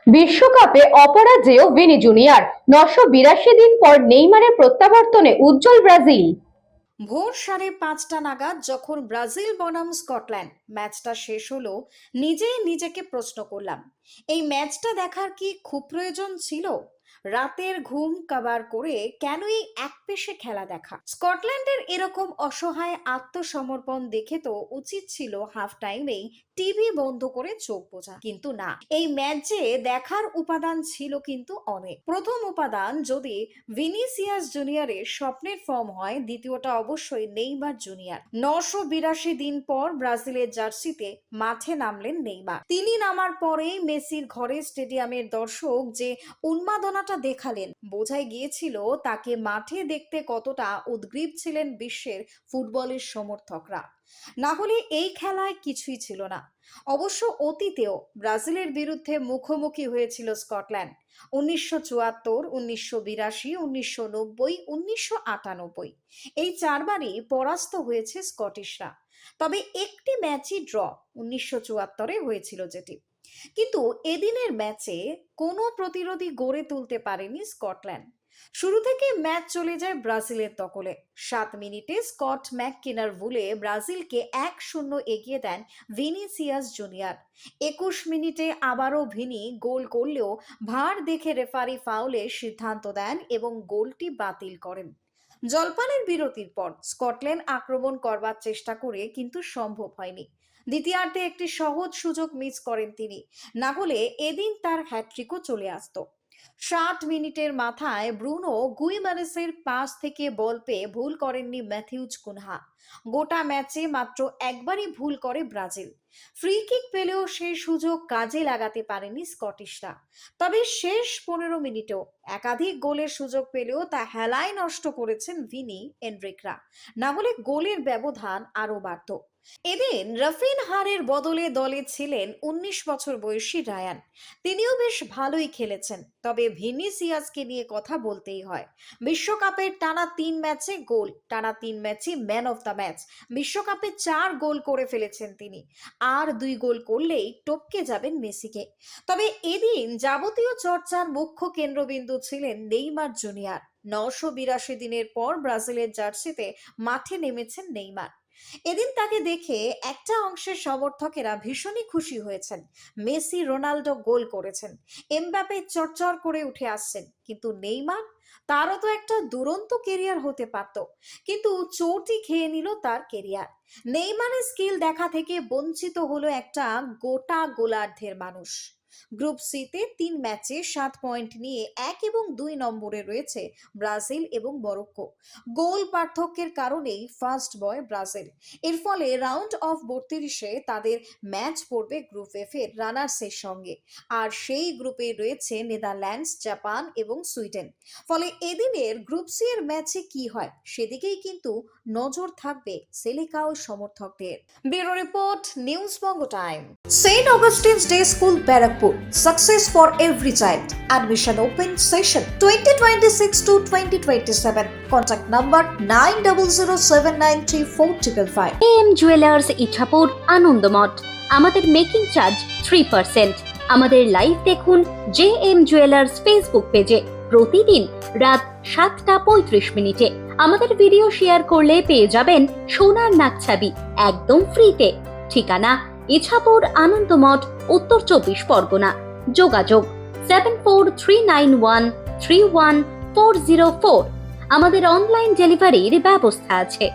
বিশ্বকাপে অপরাজেয় Vini junior ৯৮২ দিন পর নেইমারের প্রত্যাবর্তনে উজ্জ্বল ব্রাজিল। ভোর 5:30টা নাগাদ যখন ব্রাজিল বনাম স্কটল্যান্ড ম্যাচটা শেষ হলো, নিজেই নিজেকে প্রশ্ন করলাম, এই ম্যাচটা দেখার কি খুব প্রয়োজন ছিল? রাতের ঘুম কাভার করে কেন এই একপেশে খেলা দেখা? স্কটল্যান্ডের এরকম অসহায় আত্মসমর্পণ দেখে তো উচিত ছিল হাফ টাইমেই টিভি বন্ধ করে চোখ বোঝা, কিন্তু না। এই ম্যাচে দেখার উপাদান ছিল কিন্তু অনেক। প্রথম উপাদান যদি ভিনিসিয়াস জুনিয়রের স্বপ্নের ফর্ম হয়, দ্বিতীয়টা অবশ্যই নেইমার জুনিয়র। ৯৮২ দিন পর ব্রাজিলের জার্সিতে মাঠে নামলেন নেইমার। তিনি নামার পরেই মেসির ঘরে স্টেডিয়ামের দর্শক যে উন্মাদনাটা দেখালেন, বোঝাই গিয়েছিল তাকে মাঠে দেখতে কতটা উদ্গ্রীব ছিলেন বিশ্বের ফুটবলের সমর্থকরা। না হলে এই খেলায় কিছুই ছিল না। অবশ্য অতীতেও ব্রাজিলের বিরুদ্ধে মুখোমুখি হয়েছিল স্কটল্যান্ড। ১৯৭৪, ১৯৮২, ১৯৯০, ১৯৯৮। এই চারবারই পরাস্ত হয়েছে স্কটিশরা। তবে একটি ম্যাচই ড্র ১৯৭৪-এ হয়েছিল যেটি। কিন্তু এদিনের ম্যাচে কোনো প্রতিরোধী গড়ে তুলতে পারেনি স্কটল্যান্ড। শুরু থেকে ম্যাচ চলে যায় ব্রাজিলের দখলে। ৭ মিনিটে স্কট ম্যাককিনার ভুলে ব্রাজিলকে ১-০ এগিয়ে দেন ভিনিসিয়াস জুনিয়র। ২১ মিনিটে আবারও ভিনি গোল করলেও ভার দেখে রেফারি ফাউলের সিদ্ধান্ত দেন এবং গোলটি বাতিল করেন। জলপানের বিরতির পর স্কটল্যান্ড আক্রমণ করবার চেষ্টা করে কিন্তু সম্ভব হয়নি। দ্বিতীয়ার্ধে একটি সহজ সুযোগ মিস করেন তিনি, না হলে এদিন তার হ্যাট্রিকও চলে আসতো। ৬০ মিনিটের মাথায় ব্রুনো গুইমারেসের পাস থেকে বল পেয়ে ভুল করেননি ম্যাথিউজ কুনহা। গোটা ম্যাচে মাত্র একবারই ভুল করে ব্রাজিল। ফ্রি কিক পেলেও সেই সুযোগ কাজে লাগাতে পারেনি স্কটিশরা। তবে শেষ ১৫ মিনিটেও একাধিক গোলের সুযোগ পেলেও তা হেলায় নষ্ট করেছেন ভিনি এনরিকরা, না হলে গোলের ব্যবধান আরো বাড়ত। এদিন রাফিনহার বদলে দলে ছিলেন ১৯ বছর বয়সী রায়ান। তিনিও বেশ ভালোই খেলেছেন। তবে ভিনিসিয়াসকে নিয়ে কথা বলতেই হয়। বিশ্বকাপের টানা ৩ ম্যাচে গোল, টানা ৩ ম্যাচে ম্যান অফ দ্য ম্যাচ। বিশ্বকাপে ৪ গোল করে ফেলেছেন তিনি। আর ২ গোল করলেই টপকে যাবেন মেসিকে। তবে এদিন যাবতীয় চর্চার মুখ্য কেন্দ্রবিন্দু ছিলেন নেইমার জুনিয়র। ৯৮২ দিনের পর ব্রাজিলের জার্সিতে মাঠে নেমেছেন নেইমার। এদিন তাকে দেখে একটা অংশের সমর্থকেরা ভীষণই খুশি হয়েছেন। মেসি, রোনাল্ডো গোল করেছেন, এমবাপে চরচর করে উঠে আসছেন, কিন্তু নেইমার, তারও তো একটা দুরন্ত কেরিয়ার হতে পারত। কিন্তু চোটই খেয়ে নিল তার কেরিয়ার। নেইমারের স্কিল দেখা থেকে বঞ্চিত হলো একটা গোটা গোলার্ধের মানুষ। গ্রুপ সিতে ৩ ম্যাচে ৭ পয়েন্ট নিয়ে ১ এবং ২ নম্বরে রয়েছে ব্রাজিল এবং মরক্কো। গোল পার্থক্যের কারণেই ফার্স্ট বয় ব্রাজিল। এর ফলে রাউন্ড অফ ৩২-এ তাদের ম্যাচ পড়বে গ্রুপ এফ এর রানার্সের সঙ্গে। আর সেই গ্রুপে রয়েছে নেদারল্যান্ডস, জাপান এবং সুইডেন। ফলে এদিনের গ্রুপ সি এর ম্যাচে কি হয় সেদিকেই কিন্তু নজর থাকবে সেলেকাও সমর্থকদের। Bureau report, news Banga time. Saint Augustine's Day School, Barrackpore, success for every child. Admission open session 2026 to 2027. Contact number 9007934555. AM jewellers, Ichapur, Anandamath. আমাদের মেকিং চার্জ 3%। আমাদের লাইভ দেখুন JM জুয়েলার্স ফেসবুক পেজে প্রতিদিন রাত 7:35 আমাদের ভিডিও শেয়ার করলে পেয়ে যাবেন সোনার নাকছাবি একদম ফ্রিতে। ঠিকানা ইছাপুর, আনন্দমঠ, উত্তর ২৪ পরগনা। যোগাযোগ 7439131404। আমাদের অনলাইন ডেলিভারির ব্যবস্থা আছে।